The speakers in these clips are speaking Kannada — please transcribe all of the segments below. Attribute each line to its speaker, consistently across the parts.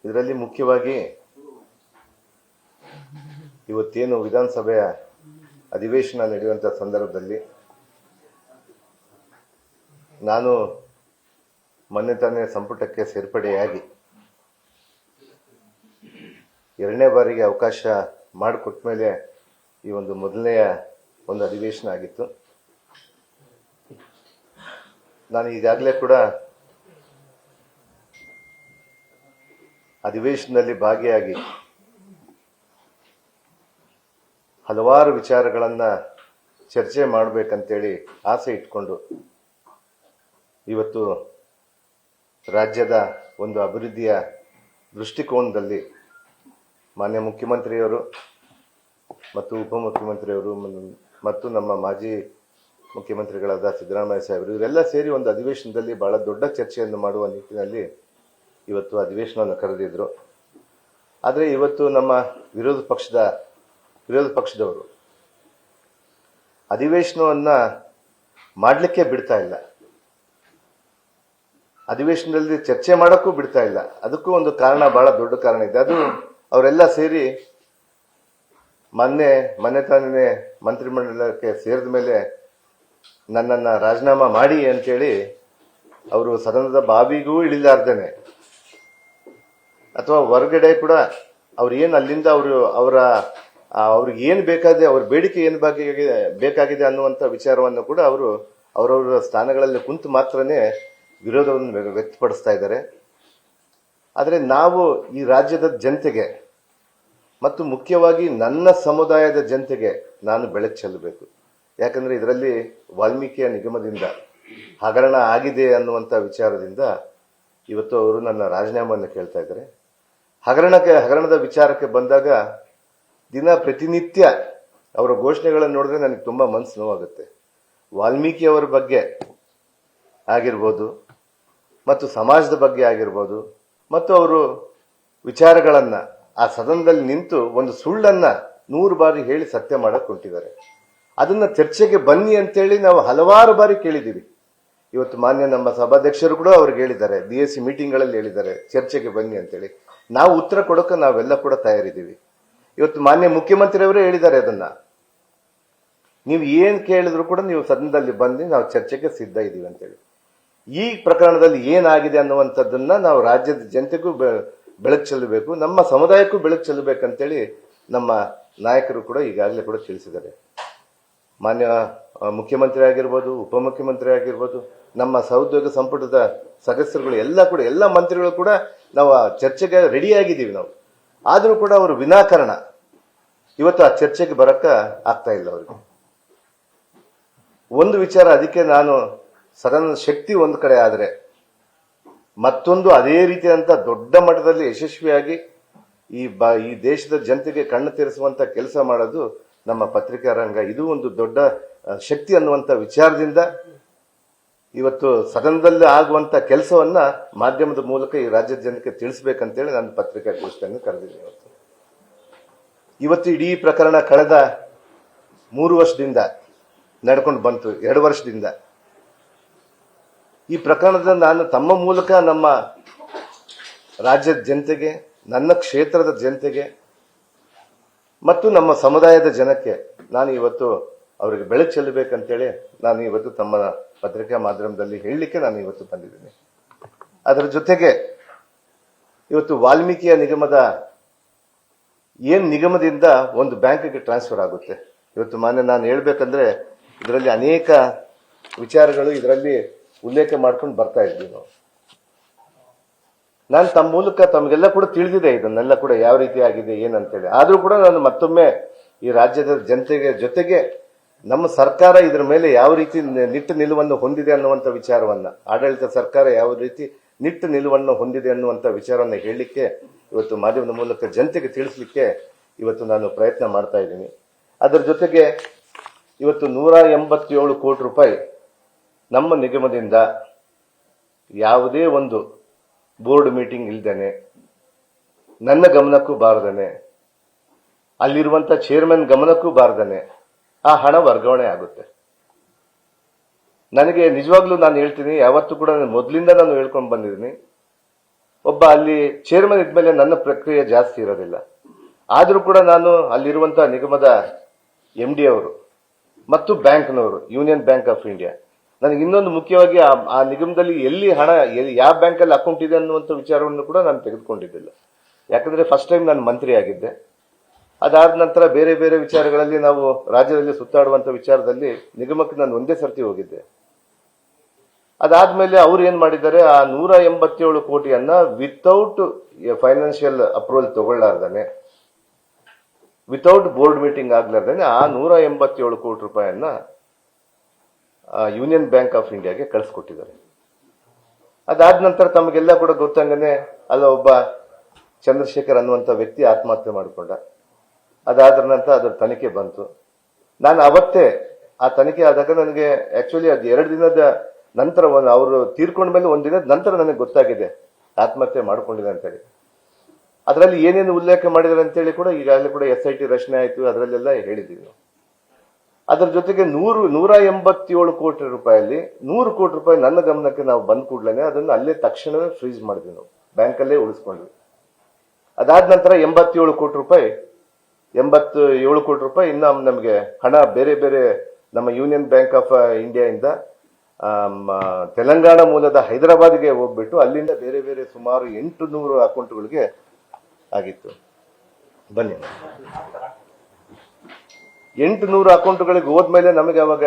Speaker 1: ಇದರಲ್ಲಿ ಮುಖ್ಯವಾಗಿ ಇವತ್ತೇನು ವಿಧಾನಸಭೆಯ ಅಧಿವೇಶನ ನಡೆಯುವಂಥ ಸಂದರ್ಭದಲ್ಲಿ ನಾನು ಮೊನ್ನೆ ತಾನೇ ಸಂಪುಟಕ್ಕೆ ಸೇರ್ಪಡೆಯಾಗಿ ಎರಡನೇ ಬಾರಿಗೆ ಅವಕಾಶ ಮಾಡಿಕೊಟ್ಟ ಮೇಲೆ ಈ ಒಂದು ಮೊದಲನೆಯ ಒಂದು ಅಧಿವೇಶನ ಆಗಿತ್ತು. ನಾನು ಈಗಾಗಲೇ ಕೂಡ ಅಧಿವೇಶನದಲ್ಲಿ ಭಾಗಿಯಾಗಿ ಹಲವಾರು ವಿಚಾರಗಳನ್ನು ಚರ್ಚೆ ಮಾಡಬೇಕಂತೇಳಿ ಆಸೆ ಇಟ್ಕೊಂಡು ಇವತ್ತು ರಾಜ್ಯದ ಒಂದು ಅಭಿವೃದ್ಧಿಯ ದೃಷ್ಟಿಕೋನದಲ್ಲಿ ಮಾನ್ಯ ಮುಖ್ಯಮಂತ್ರಿಯವರು ಮತ್ತು ಉಪಮುಖ್ಯಮಂತ್ರಿಯವರು ಮತ್ತು ನಮ್ಮ ಮಾಜಿ ಮುಖ್ಯಮಂತ್ರಿಗಳಾದ ಸಿದ್ದರಾಮಯ್ಯ ಸಾಹೇಬರು ಇವರೆಲ್ಲ ಸೇರಿ ಒಂದು ಅಧಿವೇಶನದಲ್ಲಿ ಬಹಳ ದೊಡ್ಡ ಚರ್ಚೆಯನ್ನು ಮಾಡುವ ನಿಟ್ಟಿನಲ್ಲಿ ಇವತ್ತು ಅಧಿವೇಶನವನ್ನು ಕರೆದಿದ್ರು. ಆದರೆ ಇವತ್ತು ನಮ್ಮ ವಿರೋಧ ಪಕ್ಷದವರು ಅಧಿವೇಶನವನ್ನು ಮಾಡಲಿಕ್ಕೆ ಬಿಡ್ತಾ ಇಲ್ಲ, ಅಧಿವೇಶನದಲ್ಲಿ ಚರ್ಚೆ ಮಾಡೋಕ್ಕೂ ಬಿಡ್ತಾ ಇಲ್ಲ. ಅದಕ್ಕೂ ಒಂದು ಕಾರಣ, ಬಹಳ ದೊಡ್ಡ ಕಾರಣ ಇದೆ. ಅದು ಅವರೆಲ್ಲ ಸೇರಿ ಮೊನ್ನೆ ತಾನೇ ಮಂತ್ರಿಮಂಡಲಕ್ಕೆ ಸೇರಿದ ಮೇಲೆ ನನ್ನನ್ನು ರಾಜೀನಾಮಾ ಮಾಡಿ ಅಂತೇಳಿ ಅವರು ಸದನದ ಬಾವಿಗೂ ಇಳಿಲಾರ್ದೇನೆ ಅಥವಾ ಹೊರಗಡೆ ಕೂಡ ಅವ್ರು ಏನು ಅಲ್ಲಿಂದ ಅವ್ರಿಗೆ ಏನು ಬೇಕಾಗಿದೆ, ಅವ್ರ ಬೇಡಿಕೆ ಏನು ಬೇಕಾಗಿದೆ ಅನ್ನುವಂಥ ವಿಚಾರವನ್ನು ಕೂಡ ಅವರು ಅವರವರ ಸ್ಥಾನಗಳಲ್ಲಿ ಕುಂತು ಮಾತ್ರನೇ ವಿರೋಧವನ್ನು ವ್ಯಕ್ತಪಡಿಸ್ತಾ ಇದ್ದಾರೆ. ಆದರೆ ನಾವು ಈ ರಾಜ್ಯದ ಜನತೆಗೆ ಮತ್ತು ಮುಖ್ಯವಾಗಿ ನನ್ನ ಸಮುದಾಯದ ಜನತೆಗೆ ನಾನು ಬೆಳಕು ಚೆಲ್ಲಬೇಕು. ಯಾಕಂದರೆ ಇದರಲ್ಲಿ ವಾಲ್ಮೀಕಿಯ ನಿಗಮದಿಂದ ಹಗರಣ ಆಗಿದೆ ಅನ್ನುವಂಥ ವಿಚಾರದಿಂದ ಇವತ್ತು ಅವರು ನನ್ನ ರಾಜೀನಾಮೆಯನ್ನು ಕೇಳ್ತಾ ಇದ್ದಾರೆ. ಹಗರಣದ ವಿಚಾರಕ್ಕೆ ಬಂದಾಗ ಪ್ರತಿನಿತ್ಯ ಅವರ ಘೋಷಣೆಗಳನ್ನು ನೋಡಿದ್ರೆ ನನಗೆ ತುಂಬ ಮನಸ್ಸು ನೋವಾಗುತ್ತೆ. ವಾಲ್ಮೀಕಿ ಅವರ ಬಗ್ಗೆ ಆಗಿರ್ಬೋದು ಮತ್ತು ಸಮಾಜದ ಬಗ್ಗೆ ಆಗಿರ್ಬೋದು ಮತ್ತು ಅವರು ವಿಚಾರಗಳನ್ನು ಆ ಸದನದಲ್ಲಿ ನಿಂತು ಒಂದು ಸುಳ್ಳನ್ನು 100 ಬಾರಿ ಹೇಳಿ ಸತ್ಯ ಮಾಡಕ್ಕೆ ಹೊಂಟಿದ್ದಾರೆ. ಅದನ್ನ ಚರ್ಚೆಗೆ ಬನ್ನಿ ಅಂತೇಳಿ ನಾವು ಹಲವಾರು ಬಾರಿ ಕೇಳಿದ್ದೀವಿ. ಇವತ್ತು ಮಾನ್ಯ ನಮ್ಮ ಸಭಾಧ್ಯಕ್ಷರು ಕೂಡ ಅವ್ರಿಗೆ ಹೇಳಿದ್ದಾರೆ, BSc ಮೀಟಿಂಗ್ಗಳಲ್ಲಿ ಹೇಳಿದ್ದಾರೆ ಚರ್ಚೆಗೆ ಬನ್ನಿ ಅಂತೇಳಿ. ನಾವು ಉತ್ತರ ಕೊಡೋಕೆ ನಾವೆಲ್ಲ ಕೂಡ ತಯಾರಿದ್ದೀವಿ. ಇವತ್ತು ಮಾನ್ಯ ಮುಖ್ಯಮಂತ್ರಿಯವರೇ ಹೇಳಿದ್ದಾರೆ, ಅದನ್ನ ನೀವು ಏನ್ ಕೇಳಿದ್ರು ಕೂಡ ನೀವು ಸದನದಲ್ಲಿ ಬಂದು ನಾವು ಚರ್ಚೆಗೆ ಸಿದ್ಧ ಇದ್ದೀವಿ ಅಂತೇಳಿ. ಈ ಪ್ರಕರಣದಲ್ಲಿ ಏನಾಗಿದೆ ಅನ್ನುವಂಥದ್ದನ್ನ ನಾವು ರಾಜ್ಯದ ಜನತೆಗೂ ಬೆಳಕು ಚೆಲ್ಲಬೇಕು, ನಮ್ಮ ಸಮುದಾಯಕ್ಕೂ ಬೆಳಕು ಚೆಲ್ಲಬೇಕಂತೇಳಿ ನಮ್ಮ ನಾಯಕರು ಕೂಡ ಈಗಾಗಲೇ ಕೂಡ ತಿಳಿಸಿದ್ದಾರೆ. ಮಾನ್ಯ ಮುಖ್ಯಮಂತ್ರಿ ಆಗಿರ್ಬೋದು, ಉಪಮುಖ್ಯಮಂತ್ರಿ ಆಗಿರ್ಬೋದು, ನಮ್ಮ ಸಹೋದ್ಯೋಗ ಸಂಪುಟದ ಸದಸ್ಯರುಗಳು ಎಲ್ಲ ಮಂತ್ರಿಗಳು ಕೂಡ ನಾವು ಆ ಚರ್ಚೆಗೆ ರೆಡಿಯಾಗಿದ್ದೀವಿ ನಾವು. ಆದರೂ ಕೂಡ ಅವರು ವಿನಾಕಾರಣ ಇವತ್ತು ಆ ಚರ್ಚೆಗೆ ಬರಕ್ಕ ಆಗ್ತಾ ಇಲ್ಲ ಅವರಿಗೆ. ಒಂದು ವಿಚಾರ, ಅದಕ್ಕೆ ನಾನು ಸದನದ ಶಕ್ತಿ ಒಂದು ಕಡೆ ಆದರೆ ಮತ್ತೊಂದು ಅದೇ ರೀತಿಯಾದಂಥ ದೊಡ್ಡ ಮಟ್ಟದಲ್ಲಿ ಯಶಸ್ವಿಯಾಗಿ ಈ ದೇಶದ ಜನತೆಗೆ ಕಣ್ಣು ತೆರೆಸುವಂತ ಕೆಲಸ ಮಾಡೋದು ನಮ್ಮ ಪತ್ರಿಕಾ ರಂಗ. ಇದು ಒಂದು ದೊಡ್ಡ ಶಕ್ತಿ ಅನ್ನುವಂಥ ವಿಚಾರದಿಂದ ಇವತ್ತು ಸದನದಲ್ಲಿ ಆಗುವಂತ ಕೆಲಸವನ್ನ ಮಾಧ್ಯಮದ ಮೂಲಕ ಈ ರಾಜ್ಯದ ಜನಕ್ಕೆ ತಿಳಿಸಬೇಕಂತೇಳಿ ನಾನು ಪತ್ರಿಕಾಗೋಷ್ಠಿಯನ್ನು ಕರೆದಿದ್ದೀನಿ. ಇವತ್ತು ಇಡೀ ಪ್ರಕರಣ ಕಳೆದ 3 ವರ್ಷದಿಂದ ನಡ್ಕೊಂಡು ಬಂತು, 2 ವರ್ಷದಿಂದ. ಈ ಪ್ರಕರಣದ ನಾನು ತಮ್ಮ ಮೂಲಕ ನಮ್ಮ ರಾಜ್ಯದ ಜನತೆಗೆ, ನನ್ನ ಕ್ಷೇತ್ರದ ಜನತೆಗೆ ಮತ್ತು ನಮ್ಮ ಸಮುದಾಯದ ಜನಕ್ಕೆ ನಾನು ಇವತ್ತು ಅವರಿಗೆ ಬೆಳಕು ಚೆಲ್ಲಬೇಕಂತೇಳಿ ನಾನು ಇವತ್ತು ತಮ್ಮ ಪತ್ರಿಕಾ ಮಾಧ್ಯಮದಲ್ಲಿ ಹೇಳಲಿಕ್ಕೆ ನಾನು ಇವತ್ತು ಬಂದಿದ್ದೀನಿ. ಅದರ ಜೊತೆಗೆ ಇವತ್ತು ವಾಲ್ಮೀಕಿಯ ನಿಗಮದಿಂದ ಒಂದು ಬ್ಯಾಂಕಿಗೆ ಟ್ರಾನ್ಸ್ಫರ್ ಆಗುತ್ತೆ. ಇವತ್ತು ನಾನು ಹೇಳ್ಬೇಕಂದ್ರೆ ಇದರಲ್ಲಿ ಅನೇಕ ವಿಚಾರಗಳು ಇದರಲ್ಲಿ ಉಲ್ಲೇಖ ಮಾಡ್ಕೊಂಡು ಬರ್ತಾ ಇದ್ವಿ ನಾವು. ನಾನು ತಮ್ಮ ಮೂಲಕ ತಮಗೆಲ್ಲ ಕೂಡ ತಿಳಿದಿದೆ ಇದನ್ನೆಲ್ಲ ಕೂಡ ಯಾವ ರೀತಿ ಆಗಿದೆ ಏನಂತೇಳಿ. ಆದ್ರೂ ಕೂಡ ನಾನು ಮತ್ತೊಮ್ಮೆ ಈ ರಾಜ್ಯದ ಜನತೆಗೆ ಜೊತೆಗೆ ನಮ್ಮ ಸರ್ಕಾರ ಇದರ ಮೇಲೆ ಯಾವ ರೀತಿ ನಿಟ್ಟು ನಿಲುವನ್ನು ಹೊಂದಿದೆ ಅನ್ನುವಂಥ ವಿಚಾರವನ್ನ, ಆಡಳಿತ ಸರ್ಕಾರ ಯಾವ ರೀತಿ ನಿಟ್ಟು ನಿಲುವನ್ನು ಹೊಂದಿದೆ ಅನ್ನುವಂಥ ವಿಚಾರವನ್ನ ಹೇಳಲಿಕ್ಕೆ ಇವತ್ತು ಮಾಧ್ಯಮದ ಮೂಲಕ ಜನತೆಗೆ ತಿಳಿಸ್ಲಿಕ್ಕೆ ಇವತ್ತು ನಾನು ಪ್ರಯತ್ನ ಮಾಡ್ತಾ ಇದ್ದೀನಿ. ಅದರ ಜೊತೆಗೆ ಇವತ್ತು 187 ಕೋಟಿ ರೂಪಾಯಿ ನಮ್ಮ ನಿಗಮದಿಂದ ಯಾವುದೇ ಒಂದು ಬೋರ್ಡ್ ಮೀಟಿಂಗ್ ಇಲ್ದೇನೆ, ನನ್ನ ಗಮನಕ್ಕೂ ಬಾರದೇನೆ, ಅಲ್ಲಿರುವಂತ ಚೇರ್ಮನ್ ಗಮನಕ್ಕೂ ಬಾರದೇನೆ ಆ ಹಣ ವರ್ಗಾವಣೆ ಆಗುತ್ತೆ. ನನಗೆ ನಿಜವಾಗ್ಲೂ ನಾನು ಹೇಳ್ತೀನಿ, ಯಾವತ್ತೂ ಕೂಡ ಮೊದಲಿಂದ ನಾನು ಹೇಳ್ಕೊಂಡು ಬಂದಿದ್ದೀನಿ, ಒಬ್ಬ ಅಲ್ಲಿ ಚೇರ್ಮನ್ ಇದ್ಮೇಲೆ ನನ್ನ ಪ್ರಕ್ರಿಯೆ ಜಾಸ್ತಿ ಇರೋದಿಲ್ಲ. ಆದರೂ ಕೂಡ ನಾನು ಅಲ್ಲಿರುವಂತಹ ನಿಗಮದ MD ಅವರು ಮತ್ತು ಬ್ಯಾಂಕ್ನವರು, ಯೂನಿಯನ್ ಬ್ಯಾಂಕ್ ಆಫ್ ಇಂಡಿಯಾ, ನನಗೆ ಇನ್ನೊಂದು ಮುಖ್ಯವಾಗಿ ಆ ನಿಗಮದಲ್ಲಿ ಎಲ್ಲಿ ಹಣ ಯಾವ ಬ್ಯಾಂಕಲ್ಲಿ ಅಕೌಂಟ್ ಇದೆ ಅನ್ನುವಂಥ ವಿಚಾರವನ್ನು ಕೂಡ ನಾನು ತೆಗೆದುಕೊಂಡಿದ್ದಿಲ್ಲ. ಯಾಕಂದ್ರೆ ಫಸ್ಟ್ ಟೈಮ್ ನಾನು ಮಂತ್ರಿ ಆಗಿದ್ದೆ. ಅದಾದ ನಂತರ ಬೇರೆ ಬೇರೆ ವಿಚಾರಗಳಲ್ಲಿ ನಾವು ರಾಜ್ಯದಲ್ಲಿ ಸುತ್ತಾಡುವಂತ ವಿಚಾರದಲ್ಲಿ ನಿಗಮಕ್ಕೆ ನಾನು ಒಂದೇ ಸರ್ತಿ ಹೋಗಿದ್ದೆ. ಅದಾದ್ಮೇಲೆ ಅವ್ರು ಏನ್ ಮಾಡಿದ್ದಾರೆ, ಆ 187 ಕೋಟಿಯನ್ನ ವಿತೌಟ್ ಫೈನಾನ್ಷಿಯಲ್ ಅಪ್ರೂವಲ್ ತಗೊಳ್ಳಾರ್ದಾನೆ, ವಿತೌಟ್ ಬೋರ್ಡ್ ಮೀಟಿಂಗ್ ಆಗ್ಲಾರ್ದಾನೆ ಆ 187 ಕೋಟಿ ರೂಪಾಯಿಯನ್ನ ಯೂನಿಯನ್ ಬ್ಯಾಂಕ್ ಆಫ್ ಇಂಡಿಯಾಗೆ ಕಳಿಸ್ಕೊಟ್ಟಿದ್ದಾರೆ. ಅದಾದ ನಂತರ ತಮಗೆಲ್ಲ ಕೂಡ ಗೊತ್ತಂಗನೆ ಅಲ್ಲ ಒಬ್ಬ ಚಂದ್ರಶೇಖರ್ ಅನ್ನುವಂಥ ವ್ಯಕ್ತಿ ಆತ್ಮಹತ್ಯೆ ಮಾಡಿಕೊಂಡ. ಅದಾದ ನಂತರ ಅದರ ತನಿಖೆ ಬಂತು. ನಾನು ಅವತ್ತೇ ಆ ತನಿಖೆ ಆದಾಗ ನನಗೆ ಆಕ್ಚುಲಿ ಅದು 2 ದಿನದ ನಂತರ ಅವರು ತೀರ್ಕೊಂಡ ಮೇಲೆ 1 ದಿನದ ನಂತರ ನನಗೆ ಗೊತ್ತಾಗಿದೆ ಆತ್ಮಹತ್ಯೆ ಮಾಡ್ಕೊಂಡಿದೆ ಅಂತೇಳಿ. ಅದರಲ್ಲಿ ಏನೇನು ಉಲ್ಲೇಖ ಮಾಡಿದ್ದಾರೆ ಅಂತೇಳಿ ಕೂಡ ಈಗಾಗಲೇ ಕೂಡ SIT ರಚನೆ ಆಯಿತು, ಅದರಲ್ಲೆಲ್ಲ ಹೇಳಿದ್ದೀವಿ. ಅದರ ಜೊತೆಗೆ 187 ಕೋಟಿ ರೂಪಾಯಲ್ಲಿ 100 ಕೋಟಿ ರೂಪಾಯಿ ನನ್ನ ಗಮನಕ್ಕೆ ನಾವು ಬಂದ ಕೂಡಲೇ ಅದನ್ನು ಅಲ್ಲೇ ತಕ್ಷಣವೇ ಫ್ರೀಸ್ ಮಾಡಿದ್ವಿ, ನಾವು ಬ್ಯಾಂಕಲ್ಲೇ ಉಳಿಸ್ಕೊಂಡ್ವಿ. ಅದಾದ ನಂತರ 87 ಕೋಟಿ ರೂಪಾಯಿ ಇನ್ನು ನಮಗೆ ಹಣ ಬೇರೆ ಬೇರೆ ನಮ್ಮ ಯೂನಿಯನ್ ಬ್ಯಾಂಕ್ ಆಫ್ ಇಂಡಿಯಾ ಇಂದ ತೆಲಂಗಾಣ ಮೂಲದ ಹೈದರಾಬಾದ್ಗೆ ಹೋಗ್ಬಿಟ್ಟು ಅಲ್ಲಿಂದ ಬೇರೆ ಬೇರೆ ಸುಮಾರು 800 ಅಕೌಂಟ್ಗಳಿಗೆ ಆಗಿತ್ತು. ಬನ್ನಿ, 800 ಅಕೌಂಟ್ಗಳಿಗೆ ಹೋದ್ಮೇಲೆ ನಮಗೆ ಅವಾಗ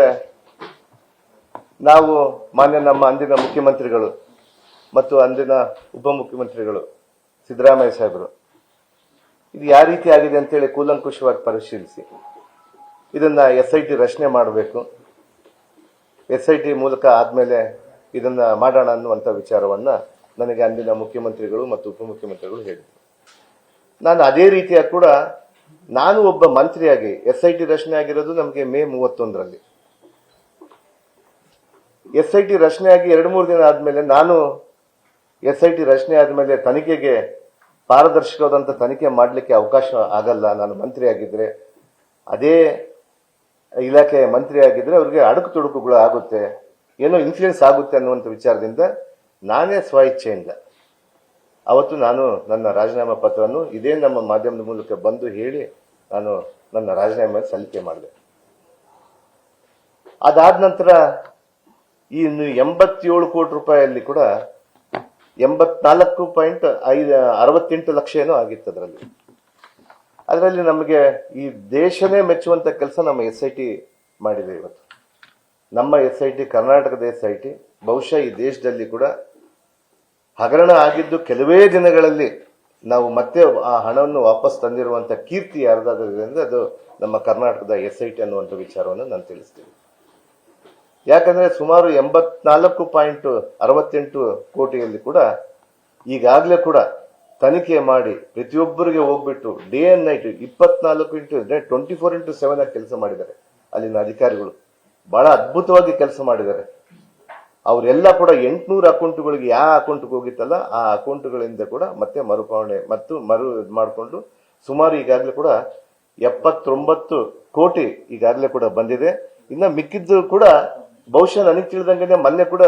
Speaker 1: ನಾವು ಮಾನ್ಯ ನಮ್ಮ ಅಂದಿನ ಮುಖ್ಯಮಂತ್ರಿಗಳು ಮತ್ತು ಅಂದಿನ ಉಪಮುಖ್ಯಮಂತ್ರಿಗಳು ಸಿದ್ದರಾಮಯ್ಯ ಸಾಹೇಬರು ಇದು ಯಾವ ರೀತಿ ಆಗಿದೆ ಅಂತೇಳಿ ಕೂಲಂಕುಷವಾಗಿ ಪರಿಶೀಲಿಸಿ ಇದನ್ನ SIT ರಚನೆ ಮಾಡಬೇಕು, SIT ಮೂಲಕ ಆದ್ಮೇಲೆ ಇದನ್ನ ಮಾಡೋಣ ಅನ್ನುವಂಥ ವಿಚಾರವನ್ನ ನನಗೆ ಅಂದಿನ ಮುಖ್ಯಮಂತ್ರಿಗಳು ಮತ್ತು ಉಪಮುಖ್ಯಮಂತ್ರಿಗಳು ಹೇಳಿದರು. ನಾನು ಅದೇ ರೀತಿಯಾಗಿ ಕೂಡ ನಾನು ಒಬ್ಬ ಮಂತ್ರಿಯಾಗಿ SIT ರಚನೆ ಆಗಿರೋದು ನಮಗೆ ಮೇ 31ರಲ್ಲಿ. SIT ರಚನೆಯಾಗಿ 2-3 ದಿನ ಆದ್ಮೇಲೆ ನಾನು SIT ರಚನೆ ಆದ್ಮೇಲೆ ತನಿಖೆಗೆ ಪಾರದರ್ಶಕವಾದಂಥ ತನಿಖೆ ಮಾಡಲಿಕ್ಕೆ ಅವಕಾಶ ಆಗಲ್ಲ. ನಾನು ಮಂತ್ರಿ ಆಗಿದ್ರೆ, ಅದೇ ಇಲಾಖೆ ಮಂತ್ರಿ ಆಗಿದ್ರೆ ಅವ್ರಿಗೆ ಅಡುಕು ತೊಡಕುಗಳು ಆಗುತ್ತೆ, ಏನೋ ಇನ್ಫ್ಲೂಯೆನ್ಸ್ ಆಗುತ್ತೆ ಅನ್ನುವಂಥ ವಿಚಾರದಿಂದ ನಾನೇ ಸ್ವ ಇಚ್ಛೆಯಿಂದ ಅವತ್ತು ನಾನು ನನ್ನ ರಾಜೀನಾಮಾ ಪತ್ರವನ್ನು ಇದೇ ನಮ್ಮ ಮಾಧ್ಯಮದ ಮೂಲಕ ಬಂದು ಹೇಳಿ ನಾನು ನನ್ನ ರಾಜೀನಾಮೆ ಸಲ್ಲಿಕೆ ಮಾಡಿದೆ. ಅದಾದ ನಂತರ ಈ 87 ಕೋಟಿ ರೂಪಾಯಿಯಲ್ಲಿ ಕೂಡ 84.68 ಲಕ್ಷ ಏನೋ ಆಗಿತ್ತು. ಅದರಲ್ಲಿ ನಮಗೆ ಈ ದೇಶನೇ ಮೆಚ್ಚುವಂತ ಕೆಲಸ ನಮ್ಮ SIT ಮಾಡಿದೆ. ಇವತ್ತು ನಮ್ಮ SIT, ಕರ್ನಾಟಕದ SIT ಬಹುಶಃ ಈ ದೇಶದಲ್ಲಿ ಕೂಡ ಹಗರಣ ಆಗಿದ್ದು ಕೆಲವೇ ದಿನಗಳಲ್ಲಿ ನಾವು ಮತ್ತೆ ಆ ಹಣವನ್ನು ವಾಪಸ್ ತಂದಿರುವಂತ ಕೀರ್ತಿ ಯಾರ್ದಾದ್ರಿಂದ ಅಂದ್ರೆ ಅದು ನಮ್ಮ ಕರ್ನಾಟಕದ SIT ಅನ್ನುವಂಥ ವಿಚಾರವನ್ನು ನಾನು ತಿಳಿಸ್ತೀನಿ. ಯಾಕಂದ್ರೆ ಸುಮಾರು 84.68 ಕೋಟಿಯಲ್ಲಿ ಕೂಡ ಈಗಾಗಲೇ ಕೂಡ ತನಿಖೆ ಮಾಡಿ ಪ್ರತಿಯೊಬ್ಬರಿಗೆ ಹೋಗ್ಬಿಟ್ಟು ಡೇ ಅಂಡ್ ನೈಟ್ 24/7 ಕೆಲಸ ಮಾಡಿದ್ದಾರೆ. ಅಲ್ಲಿನ ಅಧಿಕಾರಿಗಳು ಬಹಳ ಅದ್ಭುತವಾಗಿ ಕೆಲಸ ಮಾಡಿದ್ದಾರೆ. ಅವರೆಲ್ಲ ಕೂಡ 800 ಅಕೌಂಟ್ಗಳಿಗೆ ಯಾವ ಅಕೌಂಟ್ಗೆ ಹೋಗಿತ್ತಲ್ಲ ಆ ಅಕೌಂಟ್ಗಳಿಂದ ಕೂಡ ಮತ್ತೆ ಮರುಪಾವಣೆ ಮತ್ತು ಮಾಡಿಕೊಂಡು ಸುಮಾರು ಈಗಾಗಲೇ ಕೂಡ 79 ಕೋಟಿ ಈಗಾಗಲೇ ಕೂಡ ಬಂದಿದೆ. ಇನ್ನು ಮಿಕ್ಕಿದ್ದು ಕೂಡ ಬಹುಶಃ ನನಗೆ ತಿಳಿದಂಗೆ ಮೊನ್ನೆ ಕೂಡ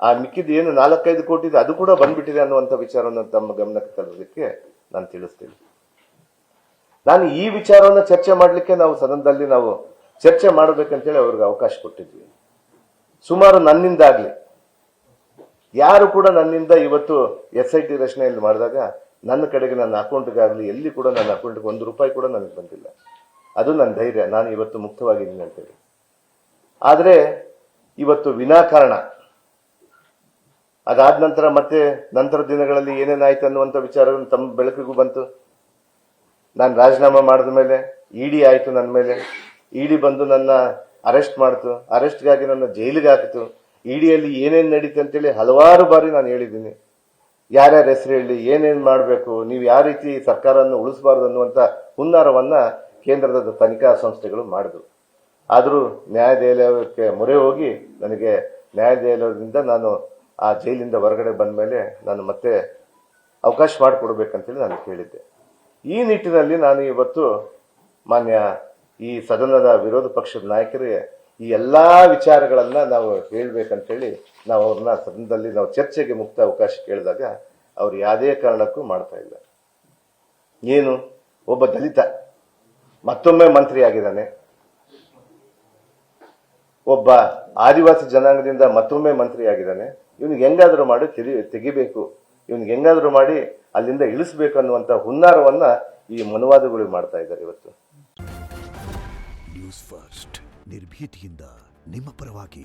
Speaker 1: ಆ ಮಿಕ್ಕಿದ್ದು ಏನು 4-5 ಕೋಟಿ ಇದೆ ಅದು ಕೂಡ ಬಂದ್ಬಿಟ್ಟಿದೆ ಅನ್ನುವಂಥ ವಿಚಾರವನ್ನು ತಮ್ಮ ಗಮನಕ್ಕೆ ತರಲಿಕ್ಕೆ ನಾನು ತಿಳಿಸ್ತೀನಿ. ನಾನು ಈ ವಿಚಾರವನ್ನು ಚರ್ಚೆ ಮಾಡಲಿಕ್ಕೆ ನಾವು ಸದನದಲ್ಲಿ ನಾವು ಚರ್ಚೆ ಮಾಡಬೇಕಂತೇಳಿ ಅವ್ರಿಗೆ ಅವಕಾಶ ಕೊಟ್ಟಿದ್ವಿ. ಸುಮಾರು ನನ್ನಿಂದಾಗ್ಲಿ ಯಾರು ಕೂಡ ನನ್ನಿಂದ ಇವತ್ತು SIT ರಚನೆಯಲ್ಲಿ ಮಾಡಿದಾಗ ನನ್ನ ಕಡೆಗೆ ನನ್ನ ಅಕೌಂಟ್ಗಾಗ್ಲಿ ಎಲ್ಲಿ ಕೂಡ ನನ್ನ ಅಕೌಂಟ್ಗೆ 1 ರೂಪಾಯಿ ಕೂಡ ನನಗೆ ಬಂದಿಲ್ಲ. ಅದು ನನ್ನ ಧೈರ್ಯ, ನಾನು ಇವತ್ತು ಮುಕ್ತವಾಗಿದ್ದೀನಿ ಅಂತೇಳಿ. ಆದರೆ ಇವತ್ತು ವಿನಾಕಾರಣ ಅದಾದ ನಂತರ ಮತ್ತೆ ನಂತರ ದಿನಗಳಲ್ಲಿ ಏನೇನಾಯ್ತು ಅನ್ನುವಂಥ ವಿಚಾರಗಳು ತಮ್ಮ ಬೆಳಕಿಗೂ ಬಂತು. ನಾನು ರಾಜೀನಾಮೆ ಮಾಡಿದ ಮೇಲೆ ED ಆಯ್ತು ನನ್ನ ಮೇಲೆ. ED ಬಂದು ನನ್ನ ಅರೆಸ್ಟ್ ಮಾಡ್ತು, ಅರೆಸ್ಟ್ಗಾಗಿ ನನ್ನ ಜೈಲಿಗೆ ಹಾಕಿತು. EDಯಲ್ಲಿ ಏನೇನು ನಡೀತು ಅಂತೇಳಿ ಹಲವಾರು ಬಾರಿ ನಾನು ಹೇಳಿದ್ದೀನಿ. ಯಾರ್ಯಾರ ಹೆಸರು ಹೇಳಿ ಏನೇನು ಮಾಡಬೇಕು, ನೀವು ಯಾವ ರೀತಿ ಸರ್ಕಾರವನ್ನು ಉಳಿಸಬಾರದು ಅನ್ನುವಂಥ ಹುನ್ನಾರವನ್ನ ಕೇಂದ್ರದ ತನಿಖಾ ಸಂಸ್ಥೆಗಳು ಮಾಡಿದ್ರು. ಆದರೂ ನ್ಯಾಯಾಲಯಕ್ಕೆ ಮೊರೆ ಹೋಗಿ ನನಗೆ ನ್ಯಾಯಾಲಯದಿಂದ ನಾನು ಆ ಜೈಲಿಂದ ಹೊರಗಡೆ ಬಂದ ಮೇಲೆ ನಾನು ಮತ್ತೆ ಅವಕಾಶ ಮಾಡಿಕೊಡ್ಬೇಕಂತೇಳಿ ನಾನು ಕೇಳಿದ್ದೆ. ಈ ನಿಟ್ಟಿನಲ್ಲಿ ನಾನು ಇವತ್ತು ಮಾನ್ಯ ಈ ಸದನದ ವಿರೋಧ ಪಕ್ಷದ ನಾಯಕರಿಗೆ ಈ ಎಲ್ಲಾ ವಿಚಾರಗಳನ್ನ ನಾವು ಹೇಳ್ಬೇಕಂತೇಳಿ ನಾವು ಅವ್ರನ್ನ ಸದನದಲ್ಲಿ ನಾವು ಚರ್ಚೆಗೆ ಮುಕ್ತ ಅವಕಾಶ ಕೇಳಿದಾಗ ಅವ್ರು ಯಾವುದೇ ಕಾರಣಕ್ಕೂ ಮಾಡ್ತಾ ಇಲ್ಲ. ಏನು ಒಬ್ಬ ದಲಿತ ಮತ್ತೊಮ್ಮೆ ಮಂತ್ರಿ ಆಗಿದ್ದಾನೆ, ಒಬ್ಬ ಆದಿವಾಸಿ ಜನಾಂಗದಿಂದ ಮತ್ತೊಮ್ಮೆ ಮಂತ್ರಿ ಆಗಿದ್ದಾನೆ, ಇವನಿಗೆ ಹೆಂಗಾದ್ರೂ ಮಾಡಿ ತೆಗಿಬೇಕು, ಇವನಿಗೆ ಹೆಂಗಾದ್ರೂ ಮಾಡಿ ಅಲ್ಲಿಂದ ಇಳಿಸಬೇಕು ಅನ್ನುವಂತ ಹುನ್ನಾರವನ್ನ ಈ ಮನುವಾದಿಗಳು ಮಾಡ್ತಾ ಇದ್ದಾರೆ ಇವತ್ತು.
Speaker 2: ನ್ಯೂಸ್ ಫಸ್ಟ್ ನಿರ್ಭೀತಿಯಿಂದ ನಿಮ್ಮ ಪರವಾಗಿ.